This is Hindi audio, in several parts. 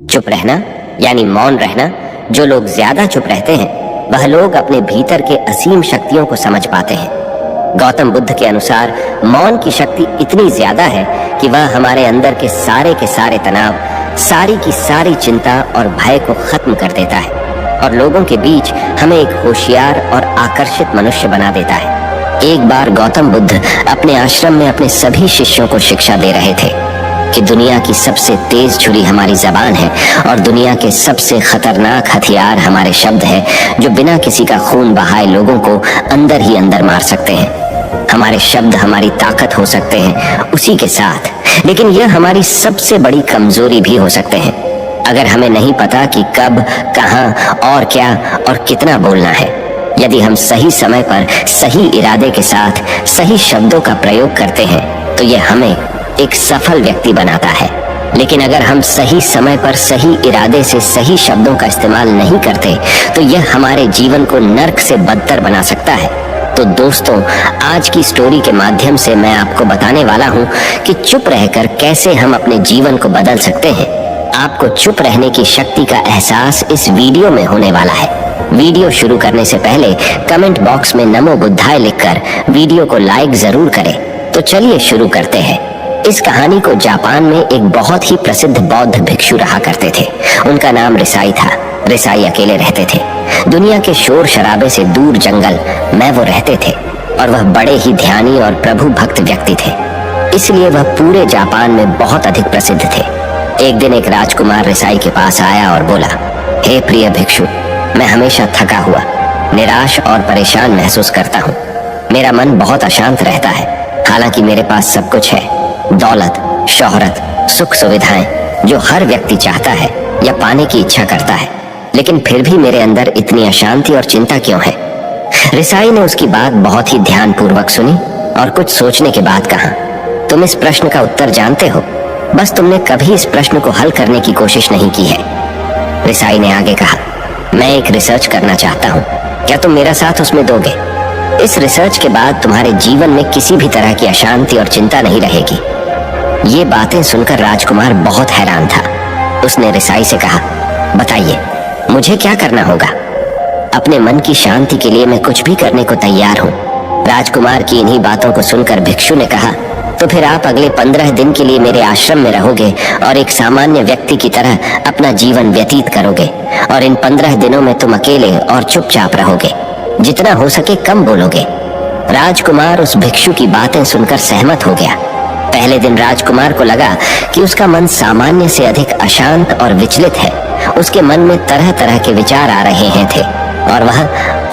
चुप रहना यानी मौन रहना। जो लोग ज्यादा चुप रहते हैं वह लोग अपने भीतर के असीम शक्तियों को समझ पाते हैं। गौतम बुद्ध के अनुसार मौन की शक्ति इतनी ज्यादा है कि वह हमारे अंदर के सारे तनाव, सारी की सारी चिंता और भय को खत्म कर देता है और लोगों के बीच हमें एक होशियार और आकर्षित मनुष्य बना देता है। एक बार गौतम बुद्ध अपने आश्रम में अपने सभी शिष्यों को शिक्षा दे रहे थे कि दुनिया की सबसे तेज छुरी हमारी जबान है और दुनिया के सबसे खतरनाक हथियार हमारे शब्द है, जो बिना किसी का खून बहाए लोगों को अंदर ही अंदर मार सकते हैं। हमारे शब्द हमारी ताकत हो सकते हैं उसी के साथ, लेकिन यह हमारी सबसे बड़ी कमजोरी भी हो सकते हैं अगर हमें नहीं पता कि कब, कहां और क्या और कितना बोलना है। यदि हम सही समय पर सही इरादे के साथ सही शब्दों का प्रयोग करते हैं तो यह हमें एक सफल व्यक्ति बनाता है। लेकिन अगर हम सही समय पर सही इरादे से सही शब्दों का इस्तेमाल नहीं करते तो यह हमारे जीवन को नर्क से बदतर बना सकता है। तो दोस्तों, आज की स्टोरी के माध्यम से मैं आपको बताने वाला हूं कि चुप रहकर कैसे हम अपने जीवन को बदल सकते हैं। आपको चुप रहने की शक्ति का एहसास इस वीडियो में होने वाला है। वीडियो शुरू करने से पहले कमेंट बॉक्स में नमो बुद्धाय लिखकर वीडियो को लाइक जरूर करें। तो चलिए शुरू करते हैं। इस कहानी को जापान में एक बहुत ही प्रसिद्ध बौद्ध भिक्षु रहा करते थे। उनका नाम रिसाई था। रिसाई अकेले रहते थे। दुनिया के शोर शराबे से दूर जंगल में वो रहते थे और वह बड़े ही ध्यानी और प्रभु भक्त व्यक्ति थे, इसलिए वह पूरे जापान में बहुत अधिक प्रसिद्ध थे। एक दिन एक राजकुमार रिसाई के पास आया और बोला, हे प्रिय भिक्षु, मैं हमेशा थका हुआ, निराश और परेशान महसूस करता हूँ। मेरा मन बहुत अशांत रहता है। हालांकि मेरे पास सब कुछ है, दौलत, शोहरत, सुख सुविधाएं जो हर व्यक्ति चाहता है या पाने की इच्छा करता है, लेकिन फिर भी मेरे अंदर इतनी अशांति और चिंता क्यों है? रिसाई ने उसकी बात बहुत ही ध्यानपूर्वक सुनी और कुछ सोचने के बाद कहा, तुम इस प्रश्न का उत्तर जानते हो, बस तुमने कभी इस प्रश्न को हल करने की कोशिश नहीं की है। रिसाई ने आगे कहा, मैं एक रिसर्च करना चाहता हूँ, क्या तुम मेरा साथ उसमें दोगे? इस रिसर्च के बाद तुम्हारे जीवन में किसी भी तरह की अशांति और चिंता नहीं रहेगी। ये बातें सुनकर राजकुमार बहुत हैरान था। उसने रिसाई से कहा, बताइए मुझे क्या करना होगा? अपने मन की शांति के लिए मैं कुछ भी करने को तैयार हूँ। राजकुमार की इन्हीं बातों को सुनकर भिक्षु ने कहा, तो फिर आप अगले 15 दिन के लिए मेरे आश्रम में रहोगे और एक सामान्य व्यक्ति की तरह अपना जीवन व्यतीत करोगे और इन 15 दिनों में तुम अकेले और चुपचाप रहोगे, जितना हो सके कम बोलोगे। राजकुमार उस भिक्षु की बातें सुनकर सहमत हो गया। पहले दिन राजकुमार को लगा कि उसका मन सामान्य से अधिक अशांत और विचलित है। उसके मन में तरह तरह के विचार आ रहे हैं थे और वह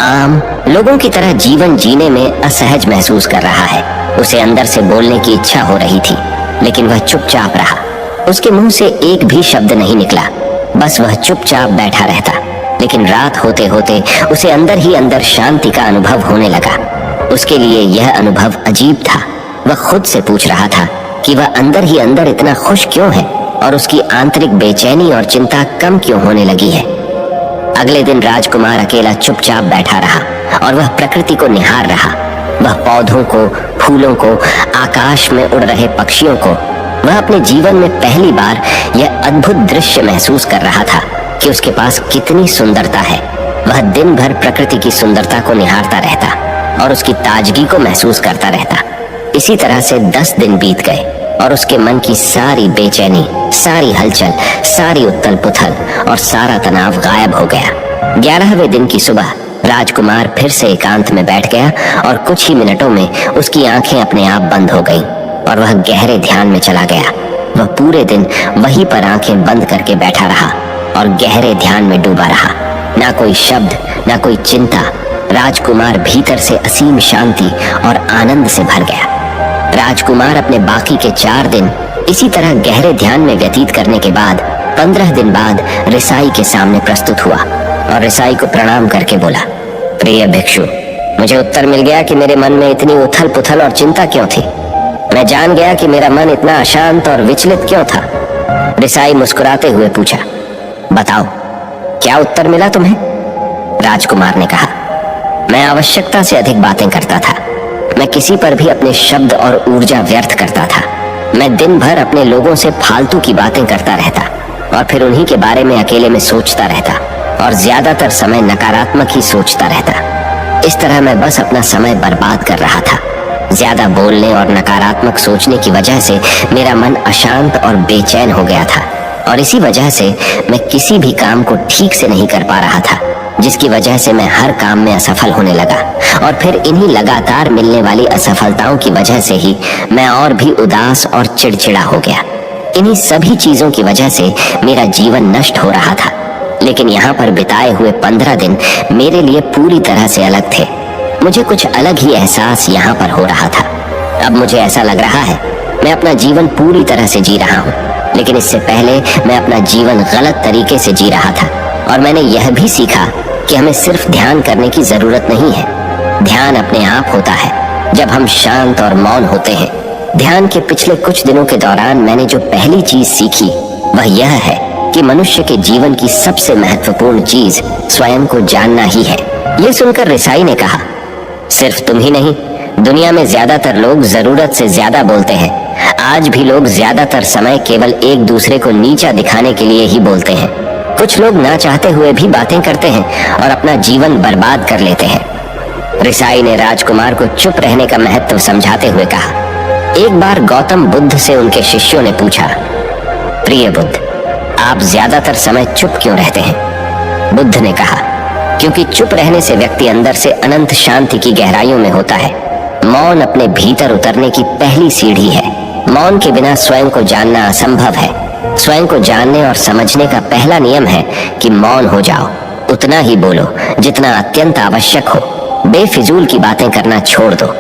आम लोगों की तरह जीवन जीने में असहज महसूस कर रहा है। उसे अंदर से बोलने की इच्छा हो रही थी, लेकिन वह चुपचाप रहा। उसके मुंह से एक भी शब्द नहीं निकला, बस वह चुपचाप बैठा रहता। लेकिन रात होते होते उसे अंदर ही अंदर शांति का अनुभव होने लगा। उसके लिए यह अनुभव अजीब था। वह खुद से पूछ रहा था कि वह अंदर ही अंदर इतना खुश क्यों है और उसकी आंतरिक बेचैनी और चिंता कम क्यों होने लगी है। अगले दिन राजकुमार अकेला चुपचाप बैठा रहा और वह प्रकृति को निहार रहा। वह पौधों को, फूलों को, आकाश में उड़ रहे पक्षियों को, वह अपने जीवन में पहली बार यह अद्भुत दृश्य महसूस कर रहा था कि उसके पास कितनी सुंदरता है। वह दिन भर प्रकृति की सुंदरता को निहारता रहता और उसकी ताजगी को महसूस करता रहता। इसी तरह से 10 दिन बीत गए और उसके मन की सारी बेचैनी, सारी हलचल, सारी उथल पुथल और सारा तनाव गायब हो गया। 11वें दिन की सुबह राजकुमार फिर से एकांत में बैठ गया और कुछ ही मिनटों में उसकी आंखें अपने आप बंद हो गईं और वह गहरे ध्यान में चला गया। वह पूरे दिन वहीं पर आंखें बंद करके बैठा रहा और गहरे ध्यान में डूबा रहा। ना कोई शब्द, ना कोई चिंता। राजकुमार भीतर से असीम शांति और आनंद से भर गया। राजकुमार अपने बाकी के 4 दिन इसी तरह गहरे ध्यान में व्यतीत करने के बाद 15 दिन बाद रिसाई के सामने प्रस्तुत हुआ और रिसाई को प्रणाम करके बोला, प्रिय भिक्षु, मुझे उत्तर मिल गया कि मेरे मन में इतनी उथल पुथल और चिंता क्यों थी। मैं जान गया कि मेरा मन इतना अशांत और विचलित क्यों था। रिसाई मुस्कुराते हुए पूछा, बताओ क्या उत्तर मिला तुम्हें? राजकुमार ने कहा, मैं आवश्यकता से अधिक बातें करता था। मैं किसी पर भी अपने शब्द और ऊर्जा व्यर्थ करता था। मैं दिन भर अपने लोगों से फालतू की बातें करता रहता। और फिर उन्हीं के बारे में अकेले में सोचता रहता और ज्यादातर समय नकारात्मक ही सोचता रहता। इस तरह मैं बस अपना समय बर्बाद कर रहा था। ज्यादा बोलने और नकारात्मक सोचने की वजह से मेरा मन अशांत और बेचैन हो गया था, और इसी वजह से मैं किसी भी काम को ठीक से नहीं कर पा रहा था, जिसकी वजह से मैं हर काम में असफल होने लगा। और फिर इन्हीं लगातार मिलने वाली असफलताओं की वजह से ही मैं और भी उदास और चिड़चिड़ा हो गया। इन्हीं सभी चीजों की वजह से मेरा जीवन नष्ट हो रहा था। लेकिन यहाँ पर बिताए हुए 15 दिन मेरे लिए पूरी तरह से अलग थे। मुझे कुछ अलग ही एहसास यहाँ पर हो रहा था। अब मुझे ऐसा लग रहा है मैं अपना जीवन पूरी तरह से जी रहा हूँ, लेकिन इससे पहले मैं अपना जीवन गलत तरीके से जी रहा था। और मैंने यह भी सीखा कि हमें सिर्फ ध्यान करने की जरूरत नहीं है। ध्यान अपने आप होता है जब हम शांत और मौन होते हैं। ध्यान के पिछले कुछ दिनों के दौरान मैंने जो पहली चीज सीखी वह यह है कि मनुष्य के जीवन की सबसे महत्वपूर्ण चीज स्वयं को जानना ही है। यह सुनकर रिसाई ने कहा, सिर्फ तुम ही नहीं, दुनिया में ज्यादातर लोग जरूरत से ज्यादा बोलते हैं। आज भी लोग ज्यादातर समय केवल एक दूसरे को नीचा दिखाने के लिए ही बोलते हैं। कुछ लोग ना चाहते हुए भी बातें करते हैं और अपना जीवन बर्बाद कर लेते हैं। रिसाई ने राजकुमार को चुप रहने का महत्व समझाते हुए कहा। एक बार गौतम बुद्ध से उनके शिष्यों ने पूछा, प्रिय बुद्ध, आप ज्यादातर समय चुप क्यों रहते हैं? बुद्ध ने कहा, क्योंकि चुप रहने से व्यक्ति अंदर से अनंत शांति की गहराइयों में होता है। मौन अपने भीतर उतरने की पहली सीढ़ी है। मौन के बिना स्वयं को जानना असंभव है। स्वयं को जानने और समझने का पहला नियम है कि मौन हो जाओ। उतना ही बोलो जितना अत्यंत आवश्यक हो। बेफिजूल की बातें करना छोड़ दो।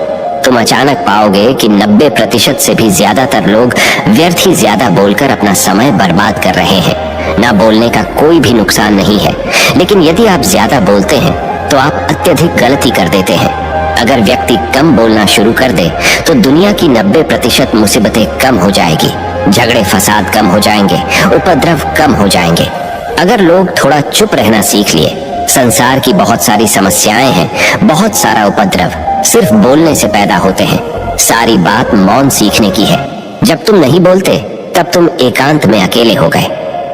तुम अचानक पाओगे कि 90% से भी ज्यादातर लोग व्यर्थ ही ज्यादा बोलकर अपना समय बर्बाद कर रहे हैं। ना बोलने का कोई भी नुकसान नहीं है, लेकिन यदि आप ज्यादा बोलते हैं तो आप अत्यधिक गलती कर देते हैं। अगर व्यक्ति कम बोलना शुरू कर दे तो दुनिया की 90% मुसीबतें कम हो जाएगी, झगड़े फसाद कम हो जाएंगे, उपद्रव कम हो जाएंगे। अगर लोग थोड़ा चुप रहना सीख लिए, संसार की बहुत सारी समस्याएं हैं, बहुत सारा उपद्रव सिर्फ बोलने से पैदा होते हैं। सारी बात मौन सीखने की है। जब तुम नहीं बोलते तब तुम एकांत में अकेले हो गए।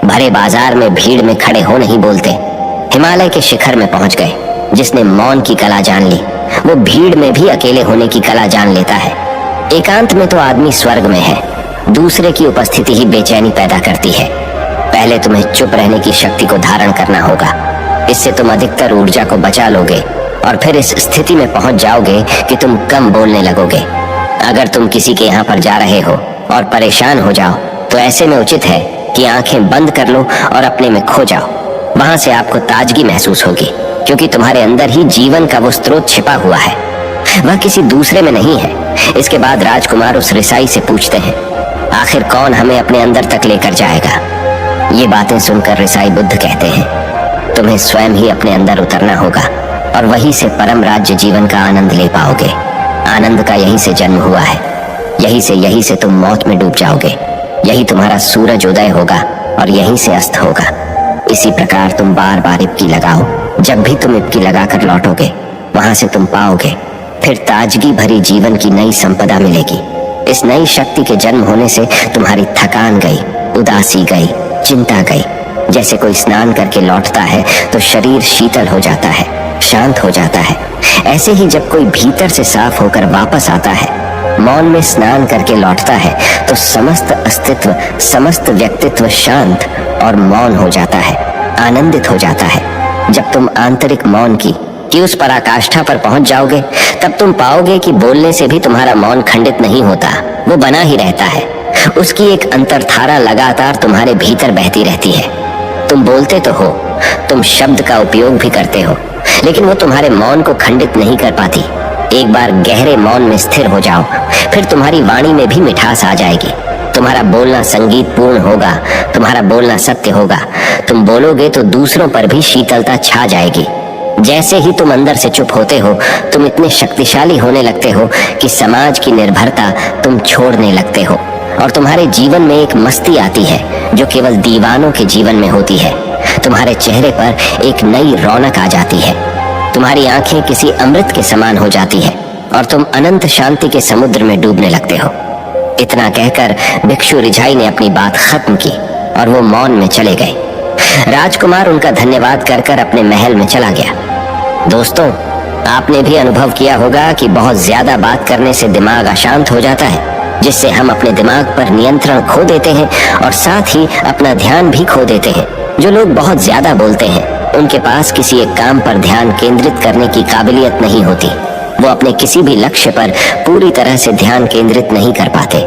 भरे बाजार में भीड़ में खड़े हो नहीं बोलते। हिमालय के शिखर में पहुंच गए। जिसने मौन की कला जान ली वो भीड़ में भी अकेले होने की कला जान लेता है। एकांत में तो आदमी स्वर्ग में है। दूसरे की उपस्थिति ही बेचैनी पैदा करती है। पहले तुम्हें चुप रहने की शक्ति को धारण करना होगा। इससे तुम अधिकतर ऊर्जा को बचा लोगे और फिर इस स्थिति में पहुंच जाओगे कि तुम कम बोलने लगोगे। अगर तुम किसी के यहाँ पर जा रहे हो और परेशान हो जाओ तो ऐसे में उचित है कि आंखें बंद कर लो और अपने में खो जाओ। वहां से आपको ताजगी महसूस होगी, क्योंकि तुम्हारे अंदर ही जीवन का वो स्रोत छिपा हुआ है, वह किसी दूसरे में नहीं है। इसके बाद राजकुमार उस रिसाई से पूछते हैं, आखिर कौन हमें अपने अंदर तक लेकर जाएगा? ये बातें सुनकर रिसाई बुद्ध कहते हैं, तुम्हें स्वयं ही अपने अंदर उतरना होगा और वहीं से परम राज्य जीवन का आनंद ले पाओगे। आनंद का यहीं से जन्म हुआ है। यहीं से तुम मौत में डूब जाओगे। यही तुम्हारा सूरज उदय होगा और यहीं से अस्त होगा। इसी प्रकार तुम बार बार इबकी लगाओ। जब भी तुम इबकी लगाकर लौटोगे वहां से तुम पाओगे फिर ताजगी भरी जीवन की नई संपदा मिलेगी। इस नई शक्ति के जन्म होने से तुम्हारी थकान गई, उदासी गई, चिंता गई। जैसे कोई स्नान करके लौटता है तो शरीर शीतल हो जाता है, शांत हो जाता है। ऐसे ही जब कोई भीतर से साफ होकर वापस आता है, मौन में स्नान करके लौटता है, तो समस्त अस्तित्व, समस्त व्यक्तित्व शांत और मौन हो जाता है, आनंदित हो जाता है। जब तुम आंतरिक मौन की उस पराकाष्ठा पर पहुंच जाओगे तब तुम पाओगे कि बोलने से भी तुम्हारा मौन खंडित नहीं होता, वो बना ही रहता है। उसकी एक अंतर्धारा लगातार तुम्हारे भीतर बहती रहती है। तुम बोलते तो हो, तुम शब्द का उपयोग भी करते हो, लेकिन वो तुम्हारे मौन को खंडित नहीं कर पाती। एक बार गहरे मौन में स्थिर हो जाओ, फिर तुम्हारी वाणी में भी मिठास आ जाएगी। तुम्हारा बोलना संगीत पूर्ण होगा, तुम्हारा बोलना सत्य होगा। तुम बोलोगे तो दूसरों पर भी शीतलता छा जाएगी। जैसे ही तुम अंदर से चुप होते हो, तुम इतने शक्तिशाली होने लगते हो कि समाज की निर्भरता तुम छोड़ने लगते हो और तुम्हारे जीवन में एक मस्ती आती है जो केवल दीवानों के जीवन में होती है। तुम्हारे चेहरे पर एक नई रौनक आ जाती है। तुम्हारी आंखें किसी अमृत के समान हो जाती है और तुम अनंत शांति के समुद्र में डूबने लगते हो। इतना कहकर भिक्षु रिझाई ने अपनी बात खत्म की और वो मौन में चले गए। राजकुमार उनका धन्यवाद कर कर अपने महल में चला गया। दोस्तों, आपने भी अनुभव किया होगा कि बहुत ज्यादा बात करने से दिमाग अशांत हो जाता है, जिससे हम अपने दिमाग पर नियंत्रण खो देते हैं और साथ ही अपना ध्यान भी खो देते हैं। जो लोग बहुत ज्यादा बोलते हैं उनके पास किसी एक काम पर ध्यान केंद्रित करने की काबिलियत नहीं होती। वो अपने किसी भी लक्ष्य पर पूरी तरह से ध्यान केंद्रित नहीं कर पाते।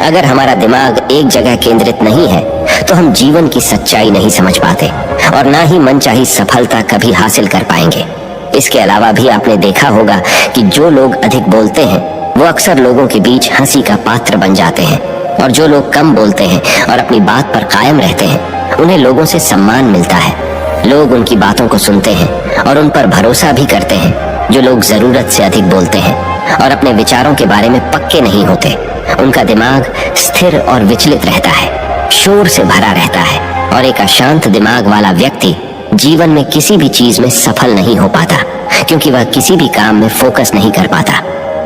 अगर हमारा दिमाग एक जगह केंद्रित नहीं है तो हम जीवन की सच्चाई नहीं समझ पाते और ना ही मनचाही सफलता कभी हासिल कर पाएंगे। इसके अलावा भी आपने देखा होगा कि जो लोग अधिक बोलते हैं वो अक्सर लोगों के बीच हंसी का पात्र बन जाते हैं, और जो लोग कम बोलते हैं और अपनी बात पर कायम रहते हैं उन्हें लोगों से सम्मान मिलता है। लोग उनकी बातों को सुनते हैं और उन पर भरोसा भी करते हैं। जो लोग जरूरत से अधिक बोलते हैं और अपने विचारों के बारे में पक्के नहीं होते, उनका दिमाग स्थिर और विचलित रहता है, शोर से भरा रहता है, और एक अशांत दिमाग वाला व्यक्ति जीवन में किसी भी चीज में सफल नहीं हो पाता, क्योंकि वह किसी भी काम में फोकस नहीं कर पाता।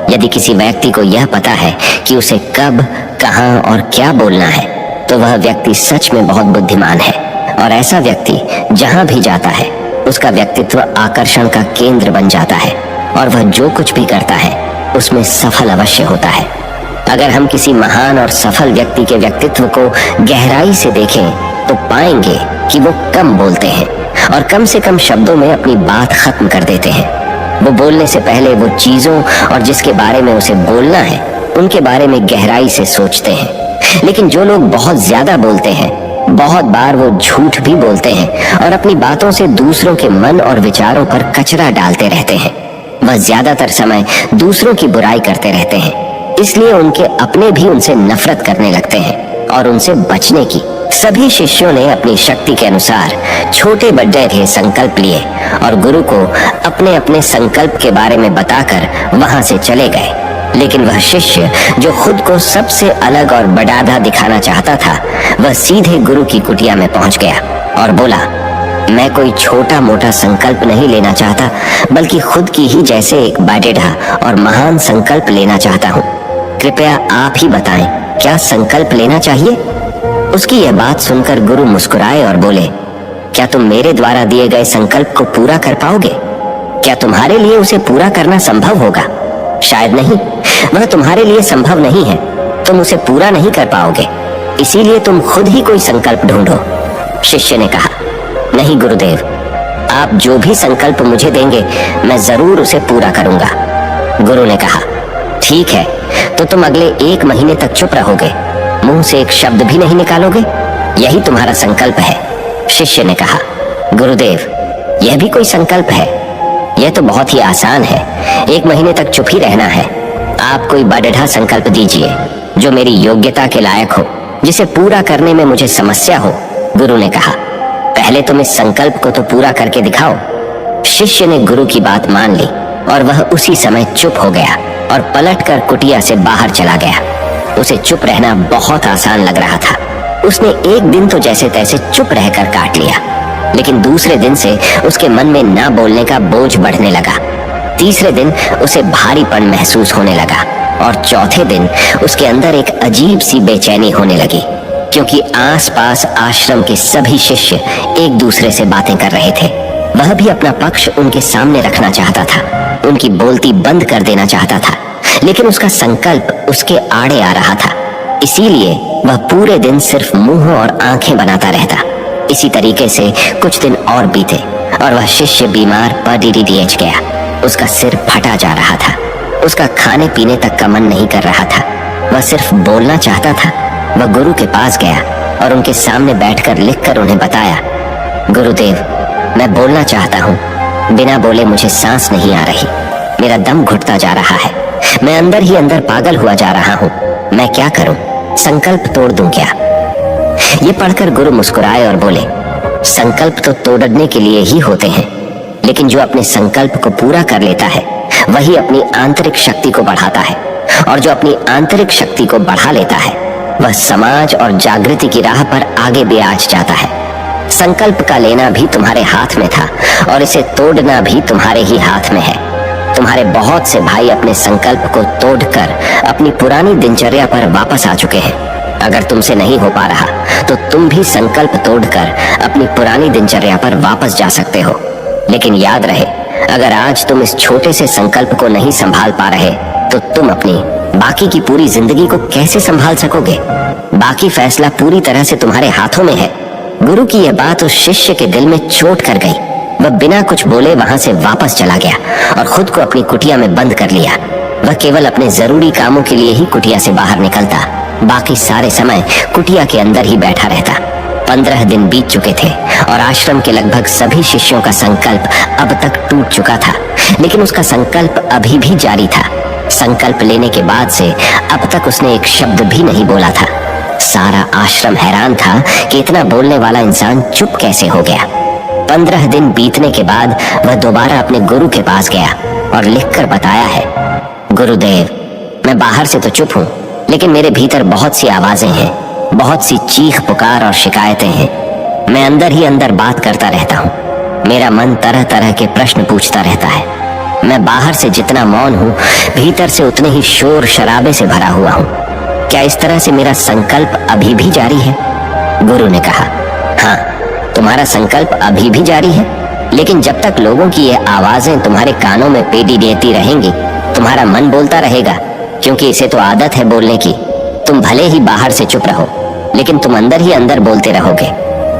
यदि किसी व्यक्ति को यह पता है कि उसे कब, कहां और क्या बोलना है, तो वह व्यक्ति सच में बहुत बुद्धिमान है, और ऐसा व्यक्ति जहां भी जाता है उसका व्यक्तित्व आकर्षण का केंद्र बन जाता है, और वह जो कुछ भी करता है उसमें सफल अवश्य होता है। अगर हम किसी महान और सफल व्यक्ति के व्यक्तित्व को गहराई से देखें तो पाएंगे कि वो कम बोलते हैं और कम से कम शब्दों में अपनी बात खत्म कर देते हैं। वो बोलने से पहले वो चीजों और जिसके बारे में उसे बोलना है उनके बारे में गहराई से सोचते हैं। लेकिन जो लोग बहुत ज्यादा बोलते हैं, बहुत बार वो झूठ भी बोलते हैं और अपनी बातों से दूसरों के मन और विचारों पर कचरा डालते रहते हैं। वह ज्यादातर समय दूसरों की बुराई करते रहते हैं, इसलिए उनके अपने भी उनसे नफरत करने लगते हैं और उनसे बचने की। सभी शिष्यों ने अपनी शक्ति के अनुसार छोटे बड़े थे संकल्प लिए और गुरु को अपने अपने संकल्प के बारे में बताकर वहां से चले गए। लेकिन वह शिष्य जो खुद को सबसे अलग और बड़ाधा दिखाना चाहता था, वह सीधे गुरु की कुटिया में पहुंच गया और बोला, मैं कोई छोटा मोटा संकल्प नहीं लेना चाहता, बल्कि खुद की ही जैसे एक बड़ेढ़ा और महान संकल्प लेना चाहता हूँ। कृपया आप ही बताएं, क्या संकल्प लेना चाहिए? उसकी यह बात सुनकर गुरु मुस्कुराए और बोले, क्या तुम मेरे द्वारा दिए गए संकल्प को पूरा कर पाओगे? क्या तुम्हारे लिए उसे पूरा करना संभव होगा? शायद नहीं, वह तुम्हारे लिए संभव नहीं है। तुम उसे पूरा नहीं कर पाओगे, इसीलिए तुम खुद ही कोई संकल्प ढूंढो। शिष्य ने कहा, नहीं गुरुदेव, आप जो भी संकल्प मुझे देंगे मैं जरूर उसे पूरा करूंगा। गुरु ने कहा, ठीक है, तो तुम अगले 1 महीने तक चुप रहोगे, मुंह से एक शब्द भी नहीं निकालोगे, यही तुम्हारा संकल्प है। शिष्य ने कहा, गुरुदेव, यह भी कोई संकल्प है? यह तो बहुत ही आसान है, 1 महीने तक चुप ही रहना है। आप कोई बड़ेढ़ा संकल्प दीजिए जो मेरी योग्यता के लायक हो, जिसे पूरा करने में मुझे समस्या हो। गुरु ने कहा, पहले तुम इस संकल्प को तो पूरा करके दिखाओ। शिष्य ने गुरु की बात मान ली और वह उसी समय चुप हो गया और पलटकर कुटिया से बाहर चला गया। उसे चुप रहना बहुत आसान लग रहा था। उसने एक दिन तो जैसे तैसे चुप रहकर काट लिया, लेकिन दूसरे दिन से उसके मन में ना बोलने का बोझ बढ़ने लगा। तीसरे दिन उसे भारीपन महसूस होने लगा और चौथे दिन उसके अंदर एक अजीब सी बेचैनी होने लगी, क्योंकि आसपास आश्रम के सभी शिष्य एक दूसरे से बातें कर रहे थे। वह भी अपना पक्ष उनके सामने रखना चाहता था, उनकी बोलती बंद कर देना चाहता था, लेकिन उसका संकल्प उसके आड़े आ रहा था। इसीलिए वह पूरे दिन सिर्फ मुंह और आंखें बनाता रहता। इसी तरीके से कुछ दिन और बीते और वह शिष्य बीमार पड़ीडीएच गया। उसका सिर फटा जा रहा था, उसका खाने पीने तक का मन नहीं कर रहा था, वह सिर्फ बोलना चाहता था। वह गुरु के पास गया और उनके सामने बैठकर लिखकर उन्हें बताया, गुरुदेव, मैं बोलना चाहता हूँ, बिना बोले मुझे सांस नहीं आ रही, मेरा दम घुटता जा रहा है, मैं अंदर ही अंदर पागल हुआ जा रहा हूँ, मैं क्या करूँ? संकल्प तोड़ दूं क्या? ये पढ़कर गुरु मुस्कुराए और बोले, संकल्प तो तोड़ने के लिए ही होते हैं, लेकिन जो अपने संकल्प को पूरा कर लेता है वही अपनी आंतरिक शक्ति को बढ़ाता है, और जो अपनी आंतरिक शक्ति को बढ़ा लेता है वह समाज और जागृति की राह पर आगे भी आज जाता है। संकल्प का लेना भी तुम्हारे हाथ में था और इसे तोड़ना भी तुम्हारे ही हाथ में है। तुम्हारे बहुत से भाई अपने संकल्प को तोड़कर अपनी पुरानी दिनचर्या पर वापस आ चुके हैं। अगर तुमसे नहीं हो पा रहा तो तुम भी संकल्प तोड़कर अपनी पुरानी दिनचर्या पर वापस जा सकते हो। लेकिन याद रहे, अगर आज तुम इस छोटे से संकल्प को नहीं संभाल पा रहे तो तुम अपनी बाकी की पूरी जिंदगी को कैसे संभाल सकोगे? बाकी फैसला पूरी तरह से तुम्हारे हाथों में है। गुरु की यह बात उस शिष्य के दिल में चोट कर गई। वह बिना कुछ बोले वहां से वापस चला गया और खुद को अपनी कुटिया में बंद कर लिया। वह केवल अपने जरूरी कामों के लिए ही कुटिया से बाहर निकलता, बाकी सारे समय कुटिया के अंदर ही बैठा रहता। 15 दिन बीत चुके थे और आश्रम के लगभग सभी शिष्यों का संकल्प अब तक टूट चुका था, लेकिन उसका संकल्प अभी भी जारी था। संकल्प लेने के बाद से अब तक उसने एक शब्द भी नहीं बोला था। सारा आश्रम हैरान था कि इतना बोलने वाला इंसान चुप कैसे हो गया। 15 दिन बीतने के बाद वह दोबारा अपने गुरु के पास गया और लिखकर बताया है, गुरुदेव, मैं बाहर से तो चुप हूँ, लेकिन मेरे भीतर बहुत सी आवाजें हैं, बहुत सी चीख पुकार और शिकायतें हैं। मैं अंदर ही अंदर बात करता रहता हूँ। मेरा मन तरह तरह के प्रश्न पूछता रहता है। मैं बाहर से जितना मौन हूँ, भीतर से उतने ही शोर शराबे से भरा हुआ हूँ। क्या इस तरह से मेरा संकल्प अभी भी जारी है? गुरु ने कहा, हाँ, तुम्हारा संकल्प अभी भी जारी है, लेकिन जब तक लोगों की ये आवाजें तुम्हारे कानों में पेटी देती रहेंगी, तुम्हारा मन बोलता रहेगा, क्योंकि इसे तो आदत है बोलने की। तुम भले ही बाहर से चुप रहो, लेकिन तुम अंदर ही अंदर बोलते रहोगे।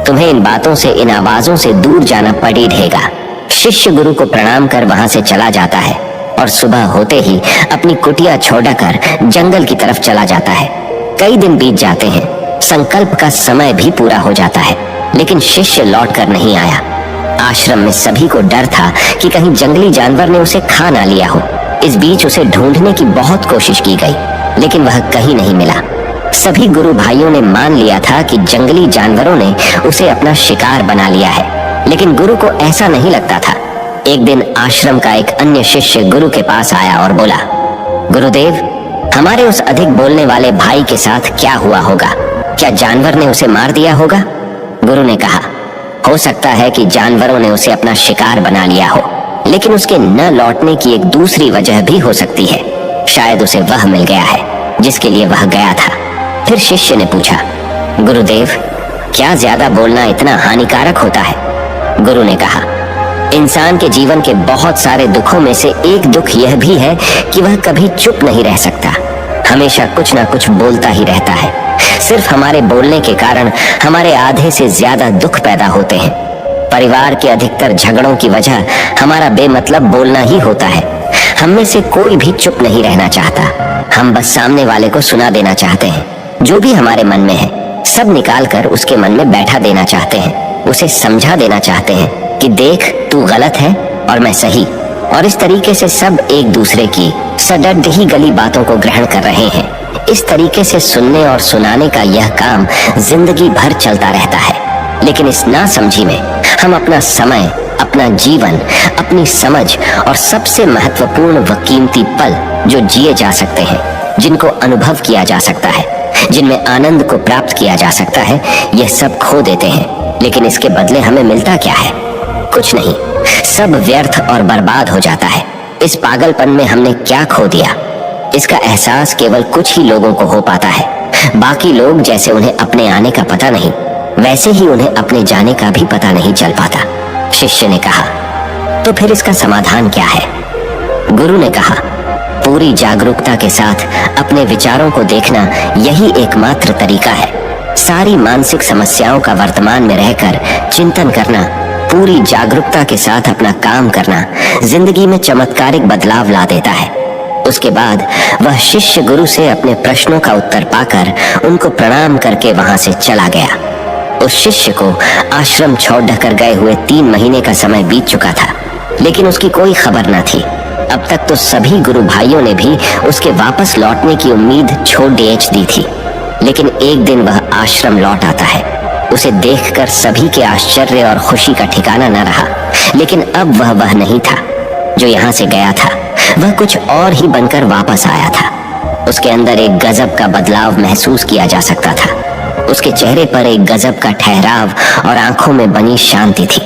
तुम्हें इन बातों से, इन आवाजों से दूर जाना पड़ ही रहेगा। शिष्य गुरु को प्रणाम कर वहां से चला जाता है और सुबह होते ही अपनी कुटिया छोड़कर जंगल की तरफ चला जाता है। कई दिन बीत जाते हैं, संकल्प का समय भी पूरा हो जाता है, लेकिन शिष्य लौट कर नहीं आया। आश्रम में सभी को डर था कि कहीं जंगली जानवर ने उसे खा ना लिया हो। इस बीच उसे ढूंढने की बहुत कोशिश की गई, लेकिन वह कहीं नहीं मिला। सभी गुरु भाइयों ने मान लिया था कि जंगली जानवरों ने उसे अपना शिकार बना लिया है, लेकिन गुरु को ऐसा नहीं लगता था। एक दिन आश्रम का एक अन्य शिष्य गुरु के पास आया और बोला, गुरुदेव, हमारे उस अधिक बोलने वाले भाई के साथ क्या हुआ होगा? क्या जानवर ने उसे मार दिया होगा? गुरु ने कहा, हो सकता है कि जानवरों ने उसे अपना शिकार बना लिया हो, लेकिन उसके न लौटने की एक दूसरी वजह भी हो सकती है। शायद उसे वह मिल गया है जिसके लिए वह गया था। फिर शिष्य ने पूछा, गुरुदेव, क्या ज्यादा बोलना इतना हानिकारक होता है? गुरु ने कहा, इंसान के जीवन के बहुत सारे दुखों में से एक दुख यह भी है कि वह कभी चुप नहीं रह सकता, हमेशा कुछ ना कुछ बोलता ही रहता है। सिर्फ हमारे बोलने के कारण हमारे आधे से ज्यादा दुख पैदा होते हैं। परिवार के अधिकतर झगड़ों की वजह हमारा बेमतलब बोलना ही होता है। हम में से कोई भी चुप नहीं रहना चाहता। हम बस सामने वाले को सुना देना चाहते हैं। जो भी हमारे मन में है सब निकाल कर उसके मन में बैठा देना चाहते हैं। उसे समझा देना चाहते हैं कि देख, तू गलत है और मैं सही। और इस तरीके से सब एक दूसरे की सडड ही गली बातों को ग्रहण कर रहे हैं। इस तरीके से सुनने और सुनाने का यह काम जिंदगी भर चलता रहता है। लेकिन इस नासमझी में हम अपना समय, अपना जीवन, अपनी समझ और सबसे महत्वपूर्ण व कीमती पल जो जिए जा सकते हैं, जिनको अनुभव किया जा सकता है, जिनमें आनंद को प्राप्त किया जा सकता है, यह सब खो देते हैं। लेकिन इसके बदले हमें मिलता क्या है? कुछ नहीं, सब व्यर्थ और बर्बाद हो जाता है। इस पागलपन में हमने क्या खो दिया, इसका एहसास केवल कुछ ही लोगों को हो पाता है। बाकी लोग जैसे उन्हें अपने आने का पता नहीं, वैसे ही उन्हें अपने जाने का भी पता नहीं चल पाता। शिष्य ने कहा, तो फिर इसका समाधान क्या है? गुरु ने कहा, पूरी जागरूकता के साथ अपने विचारों को देखना यही एकमात्र तरीका है। सारी मानसिक समस्याओं का वर्तमान में रहकर चिंतन करना, पूरी जागरूकता के साथ अपना काम करना जिंदगी में चमत्कारिक बदलाव ला देता है। उसके बाद वह शिष्य गुरु से अपने प्रश्नों का उत्तर पाकर उनको प्रणाम करके वहां से चला गया। उस शिष्य को आश्रम छोड़ कर गए हुए 3 महीने का समय बीत चुका था, लेकिन उसकी कोई खबर न थी। अब तक तो सभी गुरु भाइयों ने भी उसके वापस लौटने की उम्मीद छोड़ दी थी। लेकिन एक दिन वह आश्रम लौट आता है। उसे देखकर सभी के आश्चर्य और खुशी का ठिकाना न रहा। लेकिन अब वह नहीं था जो यहाँ से गया था, वह कुछ और ही बनकर वापस आया था। उसके अंदर एक गजब का बदलाव महसूस किया जा सकता था। उसके चेहरे पर एक गजब का ठहराव और आंखों में बनी शांति थी।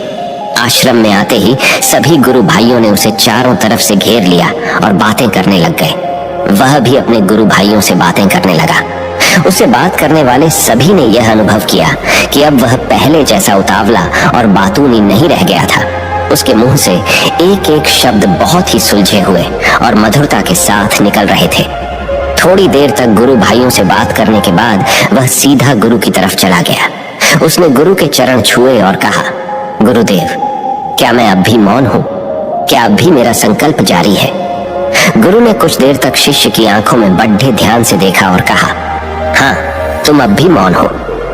आश्रम में आते ही सभी गुरु भाइयों ने उसे चारों तरफ से घेर लिया और बातें करने लग गए। वह भी अपने गुरु भाइयों से बातें करने लगा। उससे बात करने वाले सभी ने यह अनुभव किया कि अब वह पहले जैसा उतावला और बातूनी नहीं रह गया था। उसके मुंह से एक एक शब्द बहुत ही सुलझे हुए और मधुरता के साथ निकल रहे थे। थोड़ी देर तक गुरु भाइयों से बात करने के बाद वह सीधा गुरु की तरफ चला गया। उसने गुरु के चरण छुए और कहा, गुरुदेव, क्या मैं अब भी मौन हूं? क्या अब भी मेरा संकल्प जारी है? गुरु ने कुछ देर तक शिष्य की आंखों में बड़े ध्यान से देखा और कहा, हाँ, तुम अब भी मौन हो।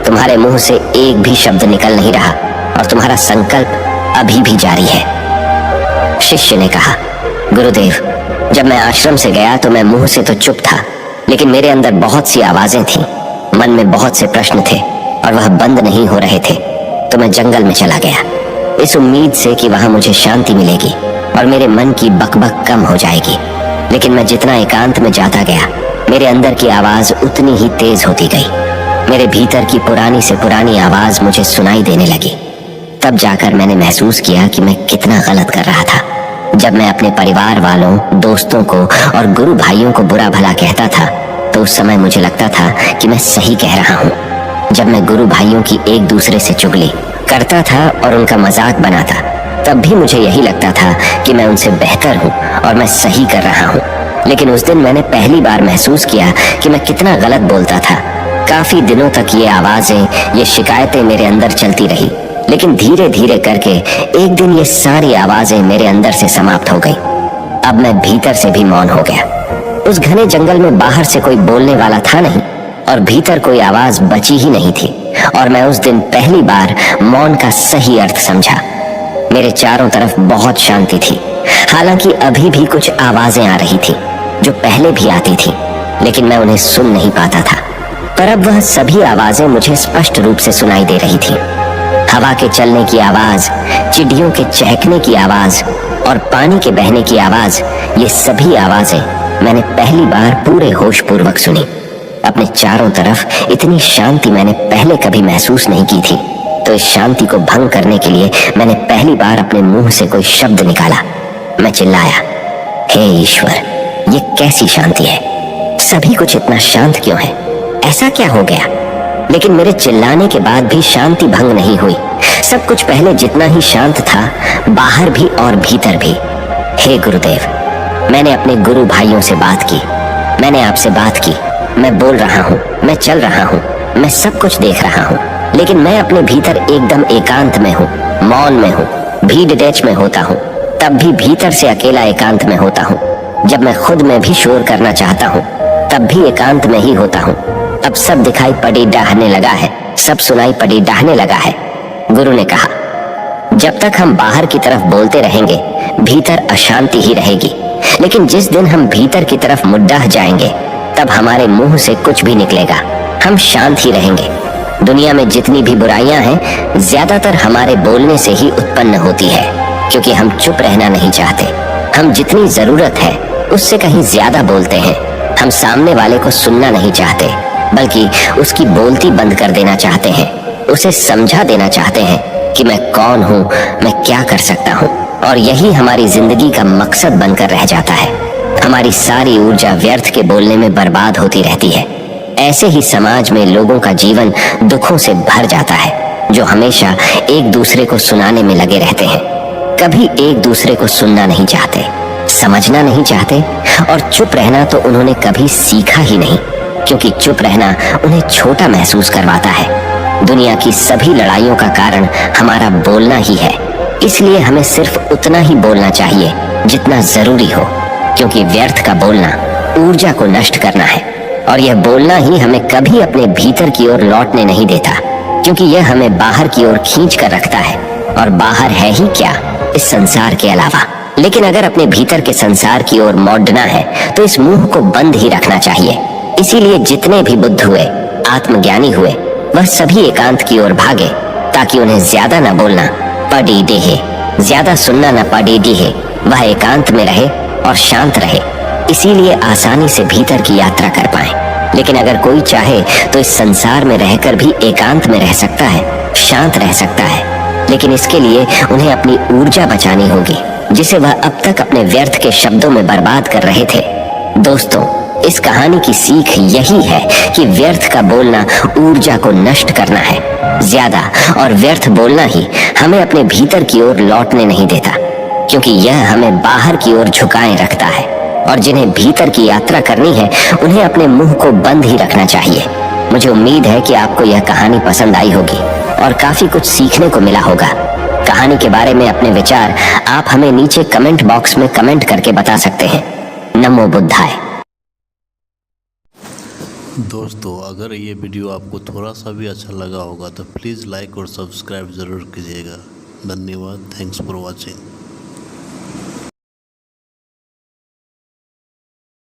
तुम्हारे मुंह से एक भी शब्द निकल नहीं रहा और तुम्हारा संकल्प अभी भी जारी है। शिष्य ने कहा, गुरुदेव, जब मैं आश्रम से गया तो मैं मुंह से तो चुप था, लेकिन मेरे अंदर बहुत सी आवाजें थीं, मन में बहुत से प्रश्न थे और वह बंद नहीं हो रहे थे। तो मैं जंगल में चला गया, इस उम्मीद से कि वहां मुझे शांति मिलेगी और मेरे मन की बकबक कम हो जाएगी। लेकिन मैं जितना एकांत में जाता गया, मेरे अंदर की आवाज उतनी ही तेज होती गई। मेरे भीतर की पुरानी से पुरानी आवाज मुझे सुनाई देने लगी। तब जाकर मैंने महसूस किया कि मैं कितना गलत कर रहा था। जब मैं अपने परिवार वालों, दोस्तों को और गुरु भाइयों को बुरा भला कहता था तो उस समय मुझे लगता था कि मैं सही कह रहा हूँ। जब मैं गुरु भाइयों की एक दूसरे से चुगली करता था और उनका मजाक बनाता, तब भी मुझे यही लगता था कि मैं उनसे बेहतर हूँ और मैं सही कर रहा हूँ। लेकिन उस दिन मैंने पहली बार महसूस किया कि मैं कितना गलत बोलता था। काफी दिनों तक ये आवाजें, ये शिकायतें मेरे अंदर चलती रही, लेकिन धीरे धीरे करके एक दिन ये सारी आवाजें मेरे अंदर से समाप्त हो गई। अब मैं भीतर से भी मौन हो गया। उस घने जंगल में बाहर से कोई बोलने वाला था नहीं और भीतर कोई आवाज बची ही नहीं थी और मैं उस दिन पहली बार मौन का सही अर्थ समझा। मेरे चारों तरफ बहुत शांति थी। हालांकि अभी भी कुछ आवाजें आ रही थी जो पहले भी आती थी, लेकिन मैं उन्हें सुन नहीं पाता था। पर अब वह सभी आवाजें मुझे स्पष्ट रूप से सुनाई दे रही थी। हवा के चलने की आवाज, चिड़ियों के चहकने की आवाज और पानी के बहने की आवाज, ये सभी आवाजें मैंने पहली बार पूरे होश पूर्वक सुनी। अपने चारों तरफ इतनी शांति मैंने पहले कभी महसूस नहीं की थी। तो इस शांति को भंग करने के लिए मैंने पहली बार अपने मुंह से कोई शब्द निकाला। मैं चिल्लाया, हे ईश्वर, ये कैसी शांति है? सभी कुछ इतना शांत क्यों है? ऐसा क्या हो गया? लेकिन मेरे चिल्लाने के बाद भी शांति भंग नहीं हुई। सब कुछ पहले जितना ही शांत था, बाहर भी और भीतर भी। हे गुरुदेव, मैंने अपने गुरु भाइयों से बात की, मैंने आपसे बात की। मैं बोल रहा हूँ, मैं चल रहा हूँ, मैं सब कुछ देख रहा हूँ, लेकिन मैं अपने भीतर एकदम एकांत में हूँ, मौन में हूँ। भीड़ डैच में होता हूँ, तब भी भीतर से अकेला एकांत में होता हूँ। जब मैं खुद में भी शोर करना चाहता हूँ, तब भी एकांत में ही होता हूँ। अब सब दिखाई पड़ी डहाने लगा है, सब सुनाई पड़ी डहाने लगा है। गुरु ने कहा, जब तक हम बाहर की तरफ बोलते रहेंगे, भीतर अशांति ही रहेगी। लेकिन जिस दिन हम भीतर की तरफ मुद्दा जाएंगे, तब हमारे मुंह से कुछ भी निकलेगा, हम शांत ही रहेंगे। दुनिया में जितनी भी बुराइयां हैं, ज्यादातर हमारे बोलने से ही उत्पन्न होती है, क्योंकि हम चुप रहना नहीं चाहते। हम जितनी जरूरत है उससे कहीं ज्यादा बोलते हैं। हम सामने वाले को सुनना नहीं चाहते, बल्कि उसकी बोलती बंद कर देना चाहते हैं। उसे समझा देना चाहते हैं कि मैं कौन हूँ, मैं क्या कर सकता हूँ। और यही हमारी जिंदगी का मकसद बनकर रह जाता है। हमारी सारी ऊर्जा व्यर्थ के बोलने में बर्बाद होती रहती है। ऐसे ही समाज में लोगों का जीवन दुखों से भर जाता है, जो हमेशा एक दूसरे को सुनाने में लगे रहते हैं। कभी एक दूसरे को सुनना नहीं चाहते, समझना नहीं चाहते, और चुप रहना तो उन्होंने कभी सीखा ही नहीं, क्योंकि चुप रहना उन्हें छोटा महसूस करवाता है। दुनिया की सभी लड़ाइयों का कारण हमारा बोलना ही है। इसलिए हमें सिर्फ उतना ही बोलना चाहिए जितना जरूरी हो, क्योंकि व्यर्थ का बोलना ऊर्जा को नष्ट करना है। और यह बोलना ही हमें कभी अपने भीतर की ओर लौटने नहीं देता, क्योंकि यह हमें बाहर की ओर खींच कर रखता है। और बाहर है ही क्या इस संसार के अलावा। लेकिन अगर अपने भीतर के संसार की ओर मोड़ना है, तो इस मुंह को बंद ही रखना चाहिए। इसीलिए जितने भी बुद्ध हुए, आत्मज्ञानी हुए, वह सभी एकांत की ओर भागे, ताकि उन्हें ज्यादा न बोलना पड़ी देहे, ज्यादा सुनना न पड़ी देहे। वह एकांत में रहे और शांत रहे, इसीलिए आसानी से भीतर की यात्रा कर पाए। लेकिन अगर कोई चाहे तो इस संसार में रहकर भी एकांत में रह सकता है, शांत रह सकता है। लेकिन इसके लिए उन्हें अपनी ऊर्जा बचानी होगी, जिसे वह अब तक अपने व्यर्थ के शब्दों में बर्बाद कर रहे थे। दोस्तों, इस कहानी की सीख यही है कि व्यर्थ का बोलना ऊर्जा को नष्ट करना है। ज्यादा और व्यर्थ बोलना ही हमें अपने भीतर की ओर लौटने नहीं देता, क्योंकि यह हमें बाहर की ओर झुकाए रखता है। और जिन्हें भीतर की यात्रा करनी है उन्हें अपने मुंह को बंद ही रखना चाहिए। मुझे उम्मीद है कि आपको यह कहानी पसंद आई होगी और काफी कुछ सीखने को मिला होगा। कहानी के बारे में अपने विचार आप हमें नीचे कमेंट बॉक्स में कमेंट करके बता सकते हैं। नमो बुद्धाय। दोस्तों, अगर ये वीडियो आपको थोड़ा सा भी अच्छा लगा होगा तो प्लीज़ लाइक और सब्सक्राइब ज़रूर कीजिएगा। धन्यवाद। Thanks for watching.